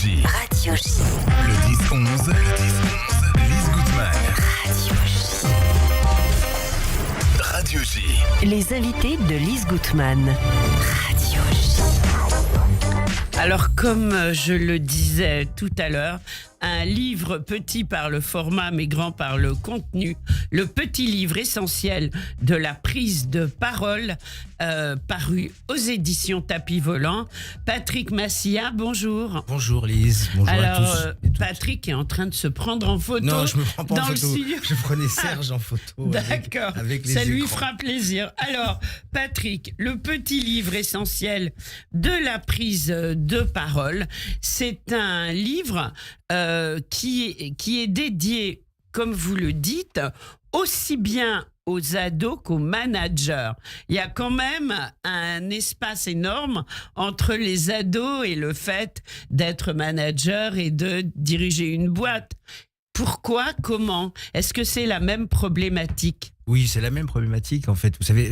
J. Radio J. Le 10-11. Lise Goutman. Radio J. Les invités de Lise Goutman. Radio J. Alors, comme je le disais tout à l'heure, un livre petit par le format mais grand par le contenu, le petit livre essentiel de la prise de parole, paru aux éditions Tapis Volant. Patrick Massia, bonjour. Bonjour Lise, bonjour Alors, à tous. Et toutes. Patrick est en train de se prendre en photo. Non, je me prends pas en dans le photo. studio. Je prenais Serge en photo. D'accord, avec les ça lui écrans. fera plaisir. Alors, Patrick, le petit livre essentiel de la prise de parole, c'est un livre qui est dédié, comme vous le dites, aussi bien aux ados qu'aux managers. Il y a quand même un espace énorme entre les ados et le fait d'être manager et de diriger une boîte. Pourquoi? Comment? Est-ce que c'est la même problématique? Oui, c'est la même problématique en fait. Vous savez,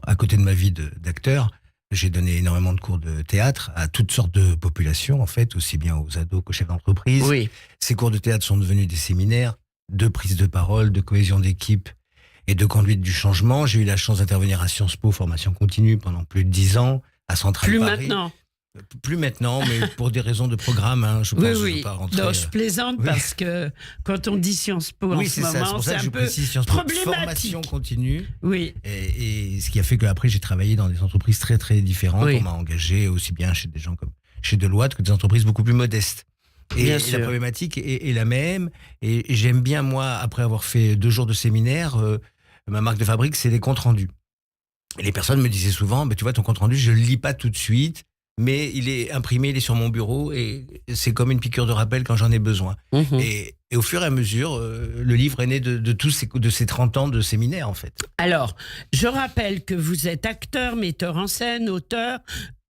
à côté de ma vie d'acteur, j'ai donné énormément de cours de théâtre à toutes sortes de populations en fait, aussi bien aux ados qu'aux chefs d'entreprise. Oui. Ces cours de théâtre sont devenus des séminaires de prise de parole, de cohésion d'équipe et de conduite du changement. J'ai eu la chance d'intervenir à Sciences Po, formation continue, pendant plus de 10 ans, à Centrale Plus Paris. maintenant. Plus maintenant, mais pour des raisons de programme, hein, je pense. Oui, Je oui. veux pas rentrer, Non, je plaisante oui. parce que quand on dit Sciences Po en ce c'est ça, c'est moment, pour ça c'est que je un peu précise Sciences Po, problématique. formation continue. Oui, Et ce qui a fait qu'après, j'ai travaillé dans des entreprises très, très différentes. Oui. On m'a engagé aussi bien chez des gens comme chez Deloitte que des entreprises beaucoup plus modestes. Bien Et sûr. la problématique est la même. Et j'aime bien, moi, après avoir fait 2 jours de séminaire, ma marque de fabrique, c'est les comptes rendus. Et les personnes me disaient souvent, tu vois, ton compte rendu, je le lis pas tout de suite, mais il est imprimé, il est sur mon bureau, et c'est comme une piqûre de rappel quand j'en ai besoin. Mhm. Et au fur et à mesure, le livre est né de ces 30 ans de séminaire, en fait. Alors, je rappelle que vous êtes acteur, metteur en scène, auteur,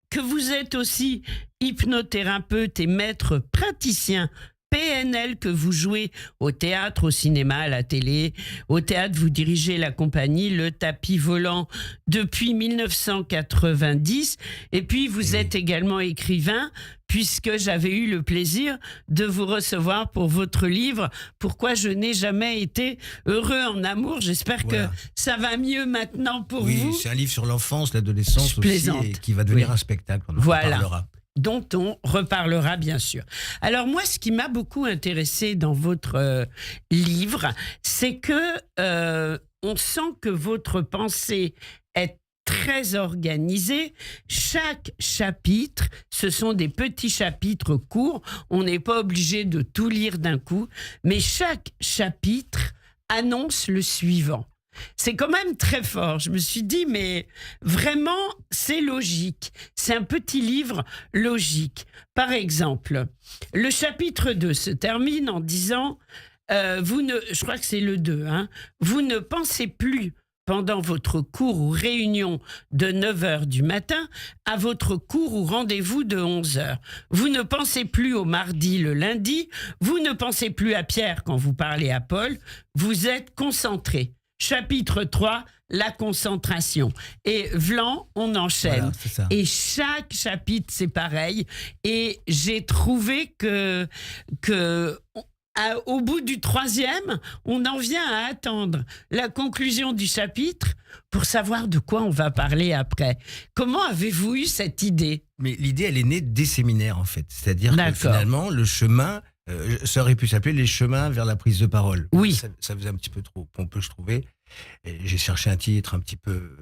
que vous êtes aussi hypnothérapeute et maître praticien PNL, que vous jouez au théâtre, au cinéma, à la télé. Au théâtre, vous dirigez la compagnie Le Tapis Volant depuis 1990. Et puis, vous êtes également écrivain, puisque j'avais eu le plaisir de vous recevoir pour votre livre « Pourquoi je n'ai jamais été heureux en amour ». J'espère Voilà. que ça va mieux maintenant pour Oui, vous. c'est un livre sur l'enfance, l'adolescence Je aussi, plaisante. et qui va devenir Oui. un spectacle. On en Voilà. reparlera. Dont on reparlera bien sûr. Alors moi, ce qui m'a beaucoup intéressé dans votre livre, c'est que on sent que votre pensée est très organisée. Chaque chapitre, ce sont des petits chapitres courts. On n'est pas obligé de tout lire d'un coup, mais chaque chapitre annonce le suivant. C'est quand même très fort. Je me suis dit, mais vraiment, c'est logique. C'est un petit livre logique. Par exemple, le chapitre 2 se termine en disant, je crois que c'est le 2, vous ne pensez plus pendant votre cours ou réunion de 9h du matin à votre cours ou rendez-vous de 11h. Vous ne pensez plus au mardi, le lundi. Vous ne pensez plus à Pierre quand vous parlez à Paul. Vous êtes concentré. Chapitre 3, la concentration. Et Vlan, on enchaîne. Voilà, c'est ça. Et chaque chapitre, c'est pareil. Et j'ai trouvé que au bout du 3e, on en vient à attendre la conclusion du chapitre pour savoir de quoi on va parler après. Comment avez-vous eu cette idée? Mais l'idée, elle est née des séminaires, en fait. C'est-à-dire que D'accord. finalement, le chemin, ça aurait pu s'appeler les chemins vers la prise de parole. Oui. Ça faisait un petit peu trop pompeux, je trouvais. Et j'ai cherché un titre un petit peu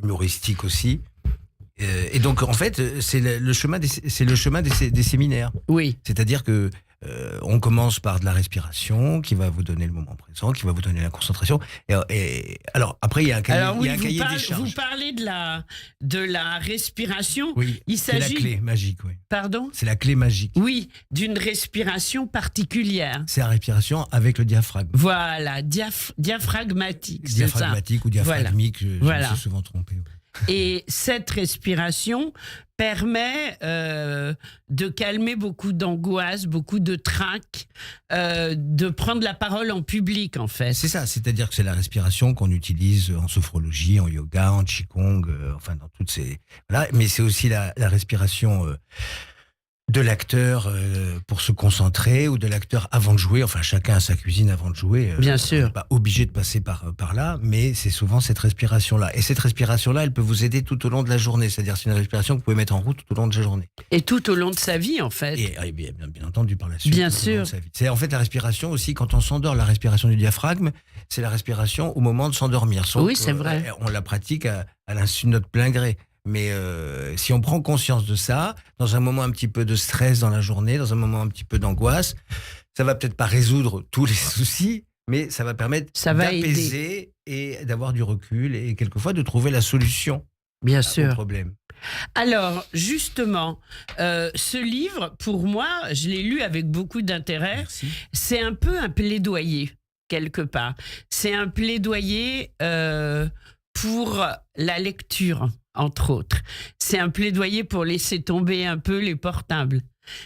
humoristique aussi. Et donc, en fait, c'est le chemin des séminaires. Oui. C'est-à-dire que on commence par de la respiration qui va vous donner le moment présent, qui va vous donner la concentration. Et alors, après, il y a un cahier, Alors oui, des vous charges. parlez de la respiration. Oui, Il c'est la s'agit... clé magique, oui. Pardon? C'est la clé magique. Oui, d'une respiration particulière. C'est la respiration avec le diaphragme. Voilà, diaphragmatique, c'est ça. Diaphragmatique ou diaphragmique, je Voilà. me suis souvent trompé. Et cette respiration permet de calmer beaucoup d'angoisse, beaucoup de trac, de prendre la parole en public, en fait. C'est ça, c'est-à-dire que c'est la respiration qu'on utilise en sophrologie, en yoga, en qigong, enfin dans toutes ces... Voilà. Mais c'est aussi la respiration de l'acteur pour se concentrer ou de l'acteur avant de jouer. Enfin, chacun a sa cuisine avant de jouer. Bien On sûr. n'est pas obligé de passer par là, mais c'est souvent cette respiration-là. Et cette respiration-là, elle peut vous aider tout au long de la journée. C'est-à-dire, c'est une respiration que vous pouvez mettre en route tout au long de la journée. Et tout au long de sa vie, en fait. Et bien entendu, par la suite. Bien tout au long de sûr. sa vie. C'est en fait la respiration aussi, quand on s'endort, la respiration du diaphragme, c'est la respiration au moment de s'endormir. Sauf Oui, c'est que, vrai. On la pratique à l'insu de notre plein gré. Mais si on prend conscience de ça, dans un moment un petit peu de stress dans la journée, dans un moment un petit peu d'angoisse, ça va peut-être pas résoudre tous les soucis, mais ça va permettre Ça va d'apaiser et d'avoir du recul et quelquefois de trouver la solution Bien au sûr. problème. Alors, justement, ce livre, pour moi, je l'ai lu avec beaucoup d'intérêt. Merci. C'est un peu un plaidoyer, quelque part. C'est un plaidoyer pour la lecture, entre autres. C'est un plaidoyer pour laisser tomber un peu les portables.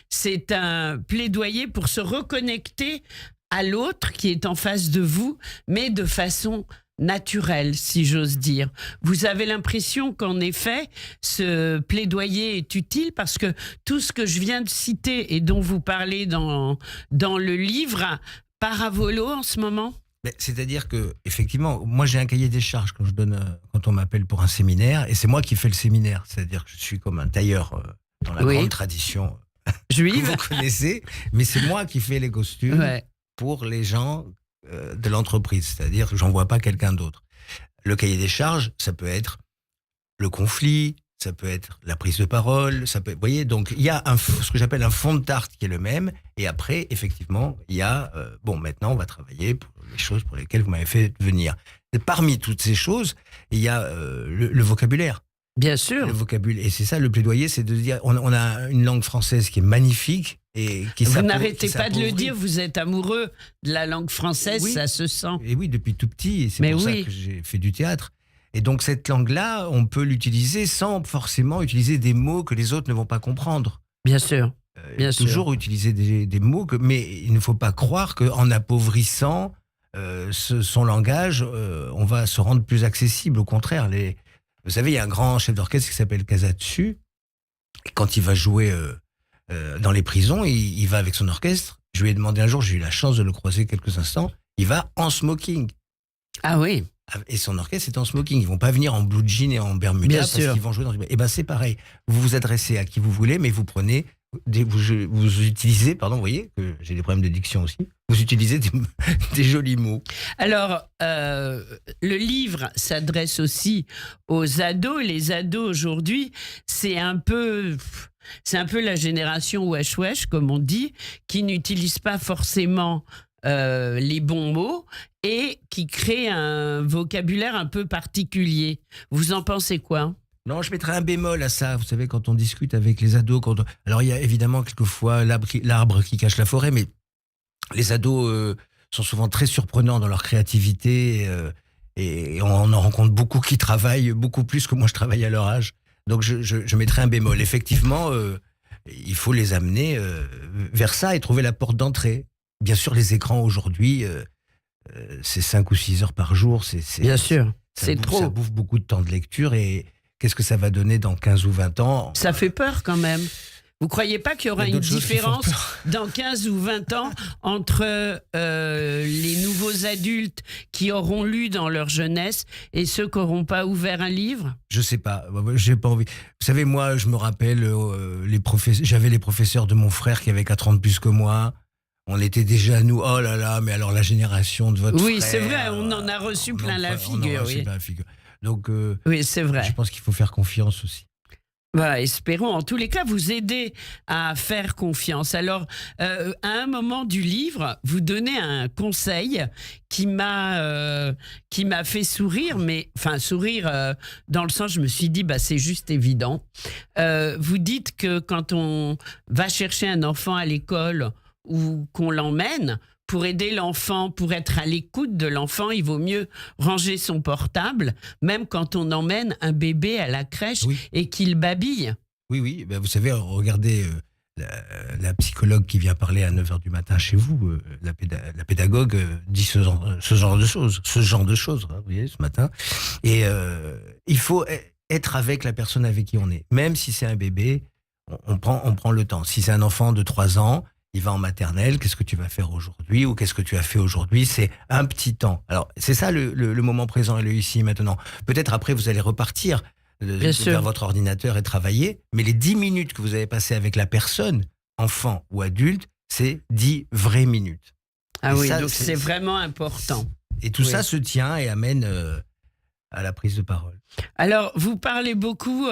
C'est un plaidoyer pour se reconnecter à l'autre qui est en face de vous, mais de façon naturelle, si j'ose dire. Vous avez l'impression qu'en effet, ce plaidoyer est utile parce que tout ce que je viens de citer et dont vous parlez dans le livre part à volo en ce moment? Mais c'est-à-dire que, effectivement, moi j'ai un cahier des charges quand je donne, quand on m'appelle pour un séminaire, et c'est moi qui fais le séminaire. C'est-à-dire que je suis comme un tailleur dans la Oui. grande tradition que Juive? vous connaissez, mais c'est moi qui fais les costumes Ouais. pour les gens de l'entreprise. C'est-à-dire que j'envoie pas quelqu'un d'autre. Le cahier des charges, ça peut être le conflit, ça peut être la prise de parole, ça peut. Vous voyez, donc il y a ce que j'appelle un fond de tarte qui est le même, et après, effectivement, il y a maintenant on va travailler pour les choses pour lesquelles vous m'avez fait venir. Et parmi toutes ces choses, il y a le vocabulaire. Bien sûr. Le vocabulaire, et c'est ça le plaidoyer, c'est de dire on a une langue française qui est magnifique et qui Vous s'appauvrit- n'arrêtez qui pas de le s'appauvrit. dire, vous êtes amoureux de la langue française, Oui. ça se sent. Et oui, depuis tout petit, et c'est Mais pour oui. ça que j'ai fait du théâtre. Et donc cette langue-là, on peut l'utiliser sans forcément utiliser des mots que les autres ne vont pas comprendre. Bien sûr. Bien sûr. Toujours utiliser des mots, mais il ne faut pas croire qu'en appauvrissant son langage, on va se rendre plus accessible. Au contraire, vous savez, il y a un grand chef d'orchestre qui s'appelle Casatsu. Et quand il va jouer dans les prisons, il va avec son orchestre. Je lui ai demandé un jour, j'ai eu la chance de le croiser quelques instants, il va en smoking. Ah oui. Et son orchestre est en smoking. Ils vont pas venir en blue jean et en bermuda Bien parce sûr. qu'ils vont jouer dans une... Eh ben c'est pareil. Vous vous adressez à qui vous voulez, mais vous prenez vous utilisez, pardon, vous voyez que j'ai des problèmes de diction aussi. Vous utilisez des jolis mots. Alors, le livre s'adresse aussi aux ados. Les ados aujourd'hui, c'est un peu la génération wesh wesh, comme on dit, qui n'utilise pas forcément les bons mots et qui crée un vocabulaire un peu particulier. Vous en pensez quoi ? Non, je mettrais un bémol à ça. Vous savez, quand on discute avec les ados, alors il y a évidemment quelquefois l'arbre qui cache la forêt, mais les ados sont souvent très surprenants dans leur créativité et on en rencontre beaucoup qui travaillent beaucoup plus que moi je travaille à leur âge. Donc je mettrais un bémol. Effectivement, il faut les amener vers ça et trouver la porte d'entrée. Bien sûr, les écrans aujourd'hui, c'est 5 ou 6 heures par jour. Bien sûr, ça c'est bouffe, trop. Ça bouffe beaucoup de temps de lecture et qu'est-ce que ça va donner dans 15 ou 20 ans ? Ça fait peur quand même. Vous croyez pas qu'il y aura Il y a une d'autres choses qui font différence dans 15 ou 20 ans entre les nouveaux adultes qui auront lu dans leur jeunesse et ceux qui n'auront pas ouvert un livre ? Je sais pas, j'ai pas envie. Vous savez, moi, je me rappelle, j'avais les professeurs de mon frère qui avaient 4 ans de plus que moi. On était déjà, nous, oh là là, mais alors la génération de votre frère... Oui, c'est vrai, on en a reçu plein la figure. Oui. Plein la figure. Donc, Oui, c'est vrai. je pense qu'il faut faire confiance aussi. Bah, espérons. En tous les cas, vous aider à faire confiance. Alors, à un moment du livre, vous donnez un conseil qui m'a fait sourire, mais enfin sourire dans le sens, je me suis dit, bah c'est juste évident. Vous dites que quand on va chercher un enfant à l'école ou qu'on l'emmène, pour aider l'enfant, pour être à l'écoute de l'enfant, il vaut mieux ranger son portable, même quand on emmène un bébé à la crèche Oui. et qu'il babille. Oui, ben, vous savez, regardez la psychologue qui vient parler à 9h du matin chez vous, la pédagogue dit ce genre de choses, hein, vous voyez, ce matin. Et il faut être avec la personne avec qui on est. Même si c'est un bébé, on prend le temps. Si c'est un enfant de 3 ans, il va en maternelle, qu'est-ce que tu vas faire aujourd'hui ou qu'est-ce que tu as fait aujourd'hui? C'est un petit temps. Alors, c'est ça le moment présent et le ici et maintenant. Peut-être après, vous allez repartir vers votre ordinateur et travailler, mais les 10 minutes que vous avez passées avec la personne, enfant ou adulte, c'est 10 vraies minutes. Ah et oui, ça, donc c'est vraiment important. Et tout ça se tient et amène à la prise de parole. Alors, vous parlez beaucoup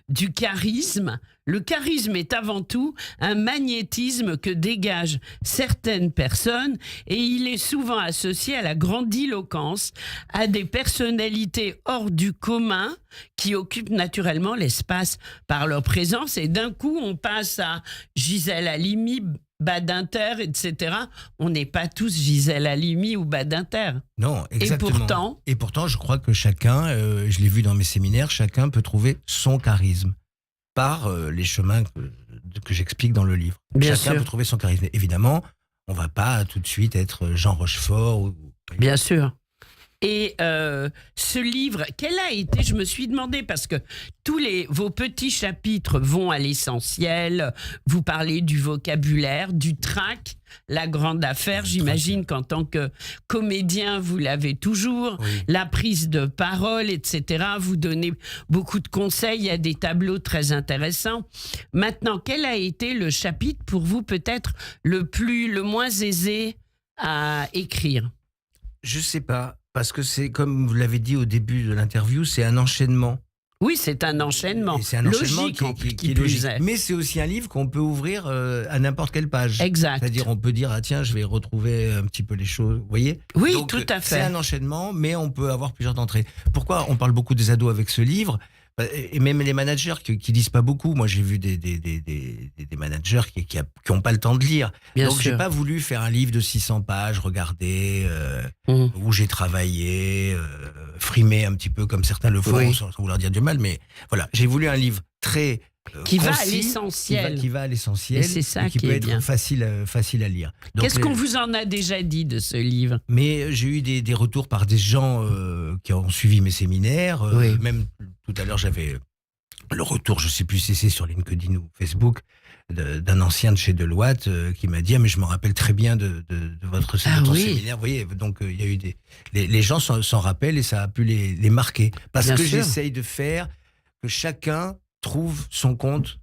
du charisme. Le charisme est avant tout un magnétisme que dégagent certaines personnes et il est souvent associé à la grandiloquence, à des personnalités hors du commun qui occupent naturellement l'espace par leur présence. Et d'un coup, on passe à Gisèle Halimi, Badinter, etc. On n'est pas tous Gisèle Halimi ou Badinter. Non, exactement. Et pourtant, je crois que chacun, je l'ai vu dans mes séminaires, chacun peut trouver son charisme par les chemins que j'explique dans le livre. Chacun peut trouver son charisme. Évidemment, on ne va pas tout de suite être Jean Rochefort. Bien sûr. Et ce livre, quel a été, je me suis demandé, parce que vos petits chapitres vont à l'essentiel, vous parlez du vocabulaire, du trac, la grande affaire, j'imagine qu'en tant que comédien, vous l'avez toujours, la prise de parole, etc. Vous donnez beaucoup de conseils, il y a des tableaux très intéressants. Maintenant, quel a été le chapitre pour vous peut-être le moins aisé à écrire? Je ne sais pas. Parce que c'est, comme vous l'avez dit au début de l'interview, c'est un enchaînement. Oui, c'est un enchaînement. Et c'est un enchaînement qui est logique. Mais c'est aussi un livre qu'on peut ouvrir à n'importe quelle page. Exact. C'est-à-dire, on peut dire, ah tiens, je vais retrouver un petit peu les choses. Vous voyez ? Oui, donc, tout à fait. C'est un enchaînement, mais on peut avoir plusieurs entrées. Pourquoi on parle beaucoup des ados avec ce livre ? Et même les managers qui lisent pas beaucoup. Moi, j'ai vu des managers qui ont pas le temps de lire. Donc, j'ai pas voulu faire un livre de 600 pages, regarder, où j'ai travaillé, frimer un petit peu comme certains le font, sans vouloir dire du mal. Mais voilà, j'ai voulu un livre très qui concis, va à l'essentiel. Qui va à l'essentiel. Et c'est ça qui peut être bien. facile à lire. Donc, qu'est-ce qu'on vous en a déjà dit de ce livre ? Mais j'ai eu des retours par des gens qui ont suivi mes séminaires. Même tout à l'heure, j'avais le retour, je ne sais plus si c'est sur LinkedIn ou Facebook, d'un ancien de chez Deloitte qui m'a dit « Ah, mais je me rappelle très bien de votre séminaire. » Vous voyez, donc il y a eu les gens s'en rappellent et ça a pu les marquer. Parce que j'essaye de faire que chacun trouve son compte.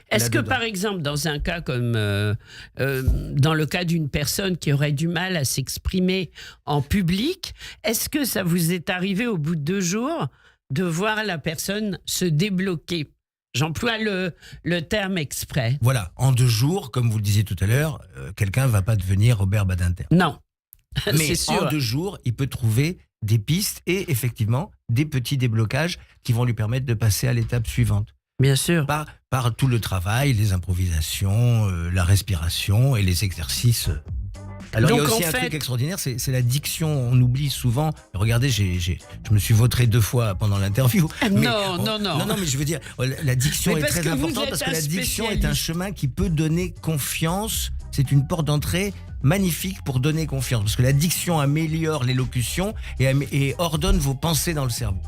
Est-ce que, par exemple, dans un cas comme dans le cas d'une personne qui aurait du mal à s'exprimer en public, est-ce que ça vous est arrivé au bout de 2 jours de voir la personne se débloquer ? J'emploie le terme exprès. Voilà, en 2 jours, comme vous le disiez tout à l'heure, quelqu'un ne va pas devenir Robert Badinter. Non, mais c'est sûr. En 2 jours, il peut trouver des pistes et effectivement des petits déblocages qui vont lui permettre de passer à l'étape suivante. Bien sûr. Par tout le travail, les improvisations, la respiration et les exercices. Alors, donc, il y a aussi un truc extraordinaire, c'est la diction. On oublie souvent. Regardez, je me suis vautré 2 fois pendant l'interview. Non, mais je veux dire, la diction est très importante parce que la diction est un chemin qui peut donner confiance. C'est une porte d'entrée magnifique pour donner confiance. Parce que la diction améliore l'élocution et ordonne vos pensées dans le cerveau.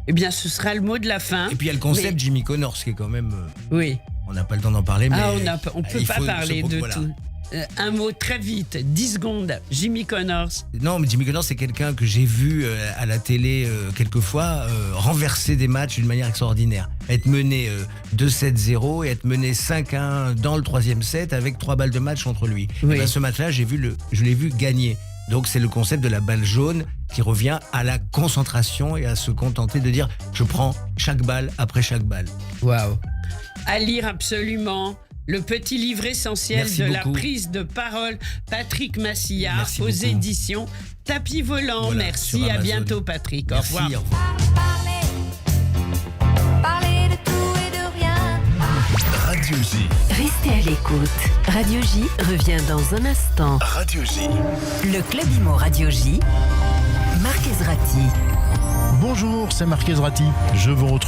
Eh bien, ce sera le mot de la fin. Et puis, il y a le concept Jimmy Connors qui est quand même... Oui. On n'a pas le temps d'en parler, mais... on ne peut pas parler de tout. Un mot très vite, 10 secondes, Jimmy Connors. Non, mais Jimmy Connors, c'est quelqu'un que j'ai vu à la télé quelquefois renverser des matchs d'une manière extraordinaire. Être mené 2-7-0 et être mené 5-1 dans le 3e set avec 3 balles de match contre lui. Et ben, ce match-là, je l'ai vu gagner. Donc, c'est le concept de la balle jaune qui revient à la concentration et à se contenter de dire « je prends chaque balle après chaque balle ». Waouh. À lire absolument. Le petit livre essentiel la prise de parole, Patrick Massillard, aux éditions Tapis Volant. Voilà, merci, à bientôt Patrick. Merci, au revoir. Parler de tout et de rien. Radio J. Restez à l'écoute. Radio J revient dans un instant. Radio J. Le Club Imo Radio J. Marc Ezrati. Bonjour, c'est Marc Ezrati. Je vous retrouve